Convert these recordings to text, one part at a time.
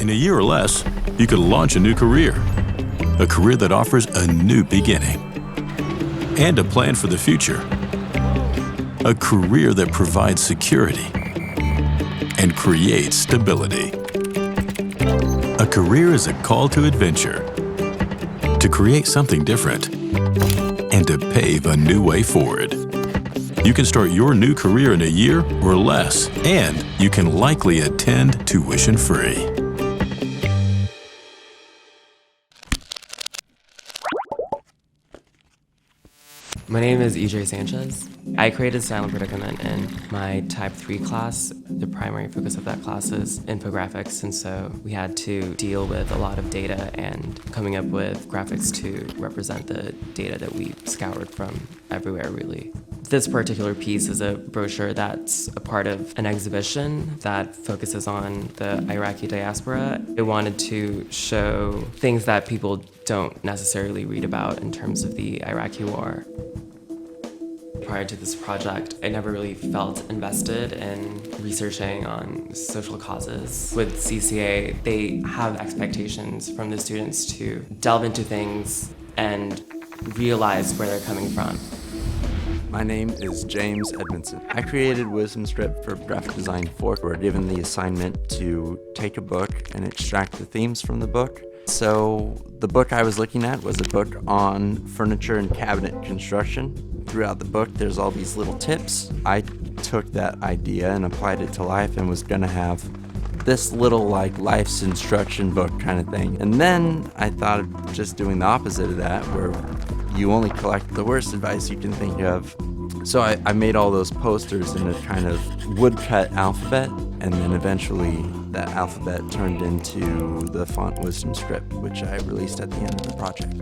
In a year or less, you could launch a new career. A career that offers a new beginning. And a plan for the future. A career that provides security and creates stability. A career is a call to adventure, to create something different, and to pave a new way forward. You can start your new career in a year or less, and you can likely attend tuition-free. My name is EJ Sanchez. I created Silent Predicament in my Type 3 class. The primary focus of that class is infographics, and so we had to deal with a lot of data and coming up with graphics to represent the data that we scoured from everywhere, really. This particular piece is a brochure that's a part of an exhibition that focuses on the Iraqi diaspora. I wanted to show things that people don't necessarily read about in terms of the Iraqi war. Prior to this project, I never really felt invested in researching on social causes. With CCA, they have expectations from the students to delve into things and realize where they're coming from. My name is James Edmondson. I created Wisdom Strip for Graphic Design 4. We're given the assignment to take a book and extract the themes from the book. So the book I was looking at was a book on furniture and cabinet construction. Throughout the book, there's all these little tips. I took that idea and applied it to life and was gonna have this little like life's instruction book kind of thing. And then I thought of just doing the opposite of that, where you only collect the worst advice you can think of. So I made all those posters in a kind of woodcut alphabet, and then eventually that alphabet turned into the font Wisdom Script, which I released at the end of the project.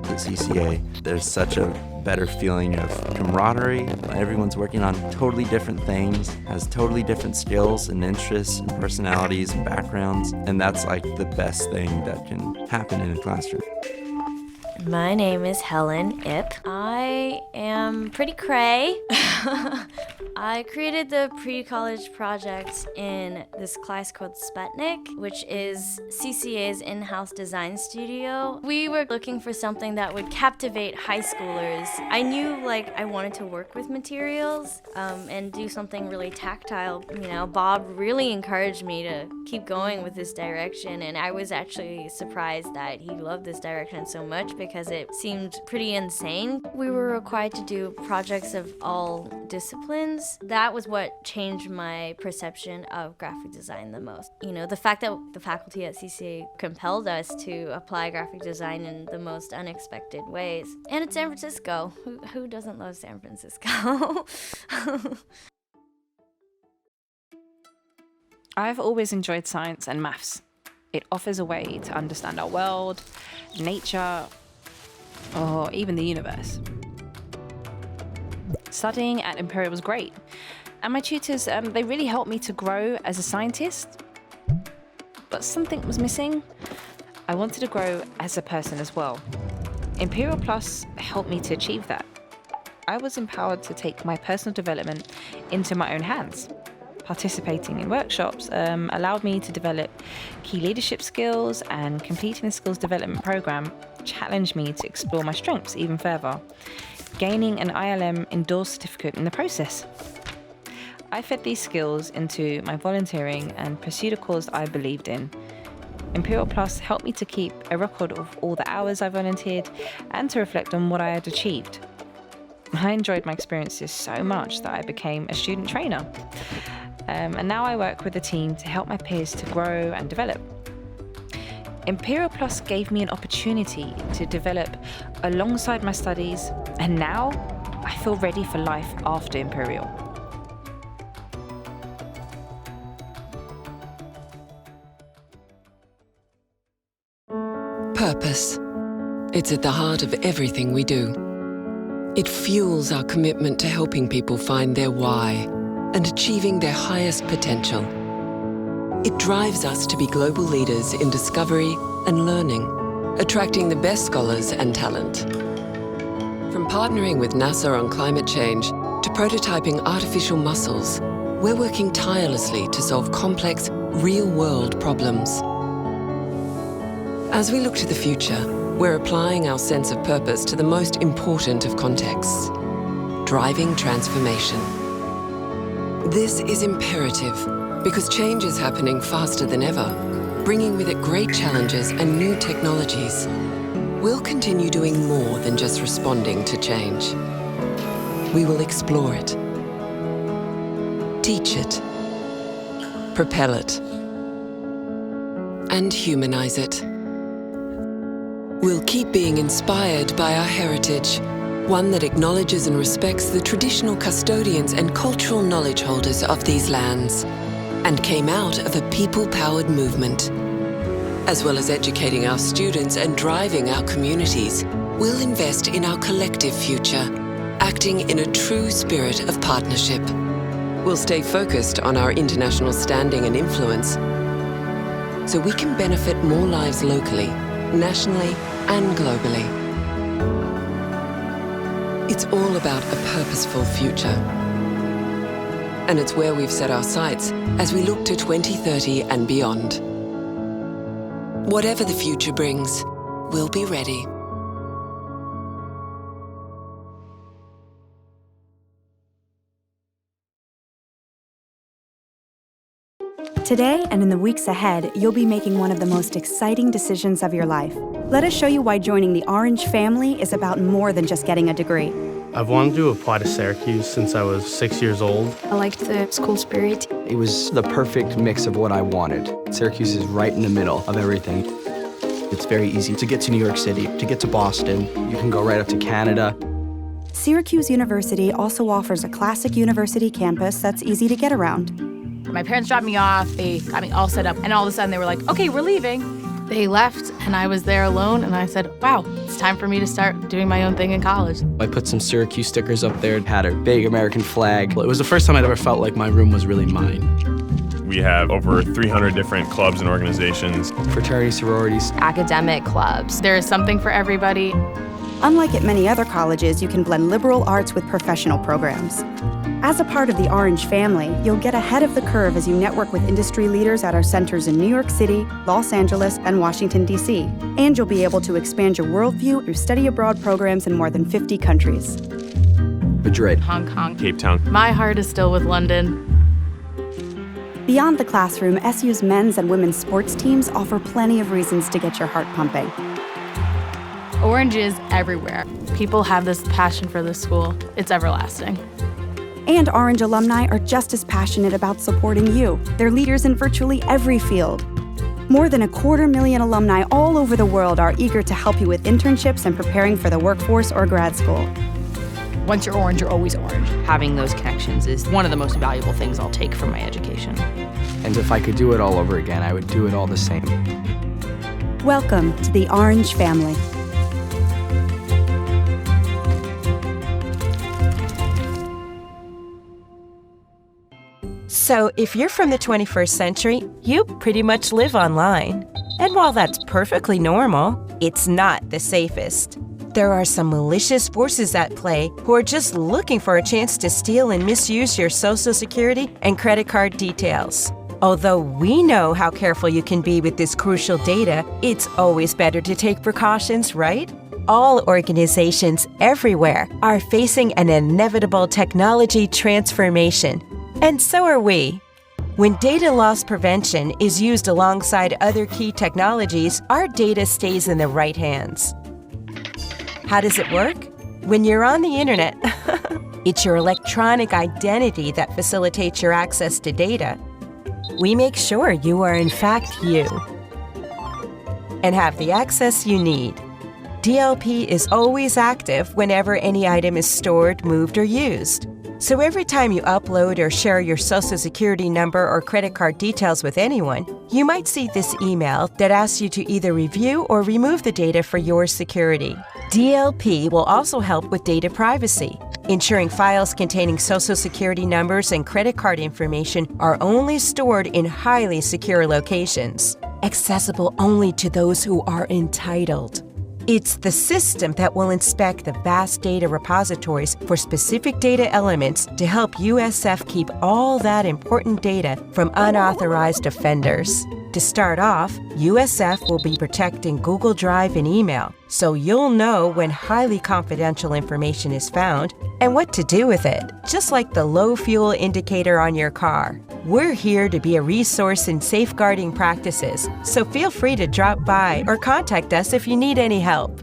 At CCA, there's such a better feeling of camaraderie. Everyone's working on totally different things, has totally different skills and interests and personalities and backgrounds, and that's like the best thing that can happen in a classroom. My name is Helen Ip. I am pretty cray. I created the pre-college project in this class called Sputnik, which is CCA's in-house design studio. We were looking for something that would captivate high schoolers. I knew I wanted to work with materials and do something really tactile. You know, Bob really encouraged me to keep going with this direction, and I was actually surprised that he loved this direction so much because it seemed pretty insane. We were required to do projects of all disciplines. That was what changed my perception of graphic design the most. You know, the fact that the faculty at CCA compelled us to apply graphic design in the most unexpected ways. And it's San Francisco. Who doesn't love San Francisco? I've always enjoyed science and maths. It offers a way to understand our world, nature, or even the universe. Studying at Imperial was great, and my tutors, they really helped me to grow as a scientist. But something was missing. I wanted to grow as a person as well. Imperial Plus helped me to achieve that. I was empowered to take my personal development into my own hands. Participating in workshops allowed me to develop key leadership skills, and completing the skills development program challenged me to explore my strengths even further, gaining an ILM endorsed certificate in the process. I fed these skills into my volunteering and pursued a cause I believed in. Imperial Plus helped me to keep a record of all the hours I volunteered and to reflect on what I had achieved. I enjoyed my experiences so much that I became a student trainer. And now I work with a team to help my peers to grow and develop. Imperial Plus gave me an opportunity to develop alongside my studies, and now I feel ready for life after Imperial. Purpose. It's at the heart of everything we do. It fuels our commitment to helping people find their why and achieving their highest potential. It drives us to be global leaders in discovery and learning, attracting the best scholars and talent. From partnering with NASA on climate change to prototyping artificial muscles, we're working tirelessly to solve complex, real-world problems. As we look to the future, we're applying our sense of purpose to the most important of contexts, driving transformation. This is imperative because change is happening faster than ever, bringing with it great challenges and new technologies. We'll continue doing more than just responding to change. We will explore it, teach it, propel it, and humanize it. We'll keep being inspired by our heritage, one that acknowledges and respects the traditional custodians and cultural knowledge holders of these lands, and came out of a people-powered movement. As well as educating our students and driving our communities, we'll invest in our collective future, acting in a true spirit of partnership. We'll stay focused on our international standing and influence, so we can benefit more lives locally, nationally, and globally. It's all about a purposeful future. And it's where we've set our sights as we look to 2030 and beyond. Whatever the future brings, we'll be ready. Today and in the weeks ahead, you'll be making one of the most exciting decisions of your life. Let us show you why joining the Orange family is about more than just getting a degree. I've wanted to apply to Syracuse since I was 6 years old. I liked the school spirit. It was the perfect mix of what I wanted. Syracuse is right in the middle of everything. It's very easy to get to New York City, to get to Boston. You can go right up to Canada. Syracuse University also offers a classic university campus that's easy to get around. My parents dropped me off, they got me all set up, and all of a sudden they were like, okay, we're leaving. They left, and I was there alone, and I said, wow, it's time for me to start doing my own thing in college. I put some Syracuse stickers up there, had a big American flag. It was the first time I'd ever felt like my room was really mine. We have over 300 different clubs and organizations. Fraternities, sororities. Academic clubs. There is something for everybody. Unlike at many other colleges, you can blend liberal arts with professional programs. As a part of the Orange family, you'll get ahead of the curve as you network with industry leaders at our centers in New York City, Los Angeles, and Washington, D.C. And you'll be able to expand your worldview through study abroad programs in more than 50 countries. Madrid. Hong Kong. Cape Town. My heart is still with London. Beyond the classroom, SU's men's and women's sports teams offer plenty of reasons to get your heart pumping. Orange is everywhere. People have this passion for this school. It's everlasting. And Orange alumni are just as passionate about supporting you. They're leaders in virtually every field. More than 250,000 alumni all over the world are eager to help you with internships and preparing for the workforce or grad school. Once you're Orange, you're always Orange. Having those connections is one of the most valuable things I'll take from my education. And if I could do it all over again, I would do it all the same. Welcome to the Orange family. So if you're from the 21st century, you pretty much live online. And while that's perfectly normal, it's not the safest. There are some malicious forces at play who are just looking for a chance to steal and misuse your Social Security and credit card details. Although we know how careful you can be with this crucial data, it's always better to take precautions, right? All organizations everywhere are facing an inevitable technology transformation. And so are we. When data loss prevention is used alongside other key technologies, our data stays in the right hands. How does it work? When you're on the internet, it's your electronic identity that facilitates your access to data. We make sure you are in fact you and have the access you need. DLP is always active whenever any item is stored, moved, or used. So every time you upload or share your Social Security number or credit card details with anyone, you might see this email that asks you to either review or remove the data for your security. DLP will also help with data privacy, ensuring files containing Social Security numbers and credit card information are only stored in highly secure locations, accessible only to those who are entitled. It's the system that will inspect the vast data repositories for specific data elements to help USF keep all that important data from unauthorized offenders. To start off, USF will be protecting Google Drive and email, so you'll know when highly confidential information is found and what to do with it, just like the low fuel indicator on your car. We're here to be a resource in safeguarding practices, so feel free to drop by or contact us if you need any help.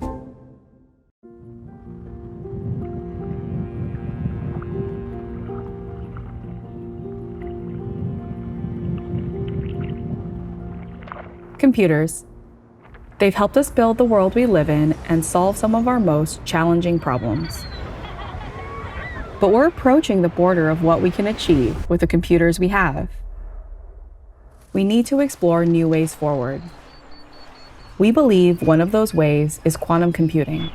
Computers. They've helped us build the world we live in and solve some of our most challenging problems. But we're approaching the border of what we can achieve with the computers we have. We need to explore new ways forward. We believe one of those ways is quantum computing.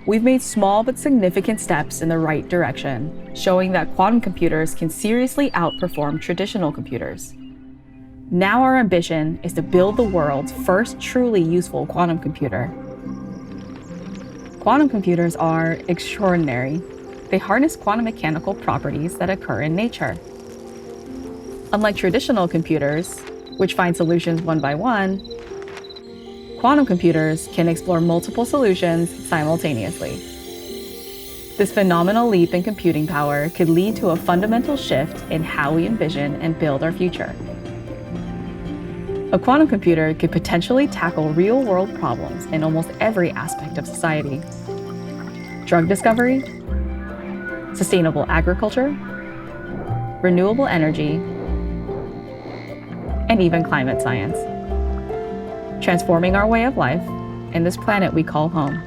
We've made small but significant steps in the right direction, showing that quantum computers can seriously outperform traditional computers. Now our ambition is to build the world's first truly useful quantum computer. Quantum computers are extraordinary. They harness quantum mechanical properties that occur in nature. Unlike traditional computers, which find solutions one by one, quantum computers can explore multiple solutions simultaneously. This phenomenal leap in computing power could lead to a fundamental shift in how we envision and build our future. A quantum computer could potentially tackle real-world problems in almost every aspect of society. Drug discovery, sustainable agriculture, renewable energy, and even climate science. Transforming our way of life and this planet we call home.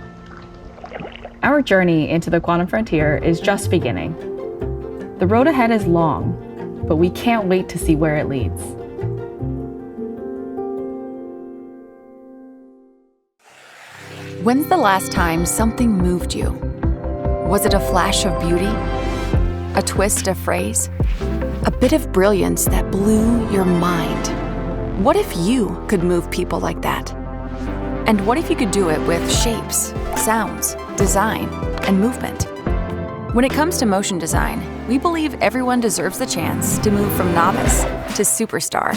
Our journey into the quantum frontier is just beginning. The road ahead is long, but we can't wait to see where it leads. When's the last time something moved you? Was it a flash of beauty? A twist of phrase? A bit of brilliance that blew your mind? What if you could move people like that? And what if you could do it with shapes, sounds, design, and movement? When it comes to motion design, we believe everyone deserves the chance to move from novice to superstar.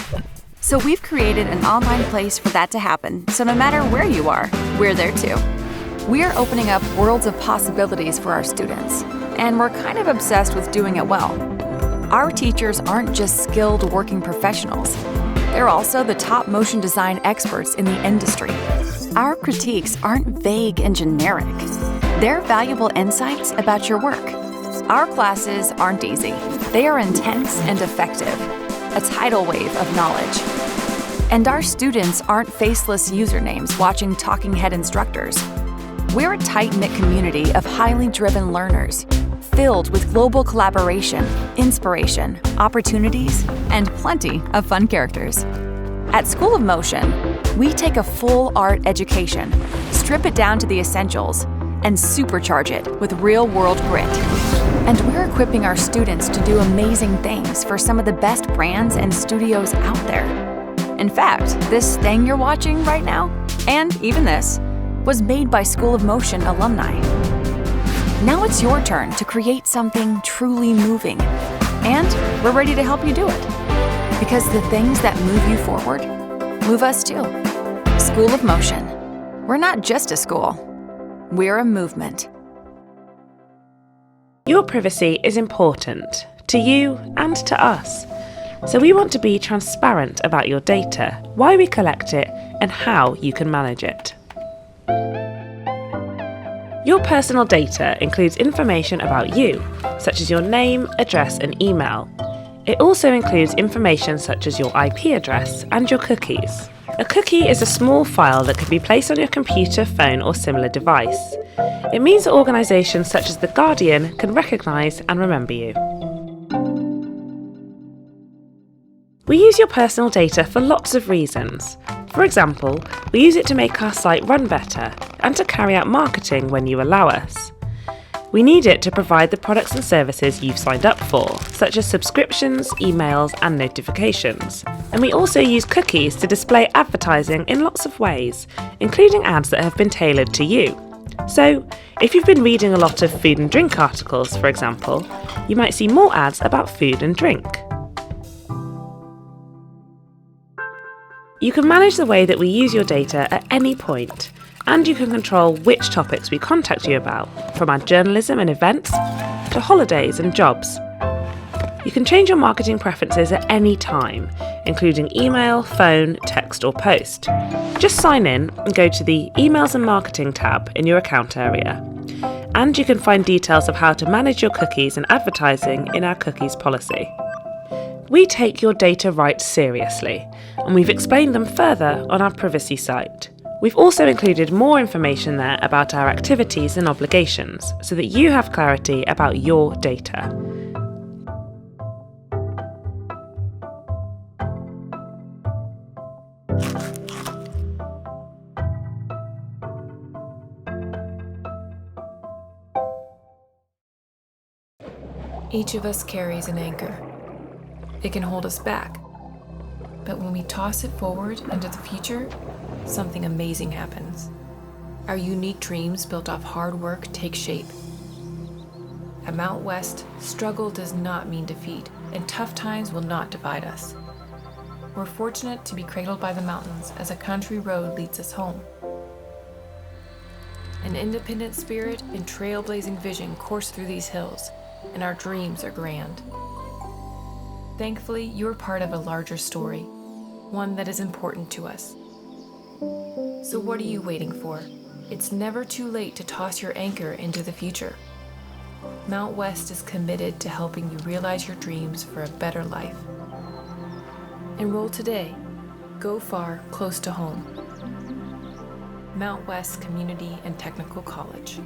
So we've created an online place for that to happen, so no matter where you are, we're there too. We are opening up worlds of possibilities for our students, and we're kind of obsessed with doing it well. Our teachers aren't just skilled working professionals, they're also the top motion design experts in the industry. Our critiques aren't vague and generic, they're valuable insights about your work. Our classes aren't easy, they are intense and effective. A tidal wave of knowledge. And our students aren't faceless usernames watching talking head instructors. We're a tight-knit community of highly driven learners, filled with global collaboration, inspiration, opportunities, and plenty of fun characters. At School of Motion, we take a full art education, strip it down to the essentials, and supercharge it with real-world grit. And we're equipping our students to do amazing things for some of the best brands and studios out there. In fact, this thing you're watching right now, and even this, was made by School of Motion alumni. Now it's your turn to create something truly moving. And we're ready to help you do it. Because the things that move you forward, move us too. School of Motion. We're not just a school, we're a movement. Your privacy is important to you and to us, so we want to be transparent about your data, why we collect it, and how you can manage it. Your personal data includes information about you, such as your name, address, and email. It also includes information such as your IP address and your cookies. A cookie is a small file that can be placed on your computer, phone, or similar device. It means that organisations such as The Guardian can recognise and remember you. We use your personal data for lots of reasons. For example, we use it to make our site run better and to carry out marketing when you allow us. We need it to provide the products and services you've signed up for, such as subscriptions, emails, and notifications. And we also use cookies to display advertising in lots of ways, including ads that have been tailored to you. So, if you've been reading a lot of food and drink articles, for example, you might see more ads about food and drink. You can manage the way that we use your data at any point, and you can control which topics we contact you about, from our journalism and events to holidays and jobs. You can change your marketing preferences at any time, including email, phone, text or post. Just sign in and go to the Emails and Marketing tab in your account area. And you can find details of how to manage your cookies and advertising in our cookies policy. We take your data rights seriously, and we've explained them further on our privacy site. We've also included more information there about our activities and obligations, so that you have clarity about your data. Each of us carries an anchor. It can hold us back. But when we toss it forward into the future, something amazing happens. Our unique dreams built off hard work take shape. At Mount West, struggle does not mean defeat, and tough times will not divide us. We're fortunate to be cradled by the mountains as a country road leads us home. An independent spirit and trailblazing vision course through these hills, and our dreams are grand. Thankfully, you're part of a larger story, one that is important to us. So what are you waiting for? It's never too late to toss your anchor into the future. Mount West is committed to helping you realize your dreams for a better life. Enroll today. Go far, close to home. Mount West Community and Technical College.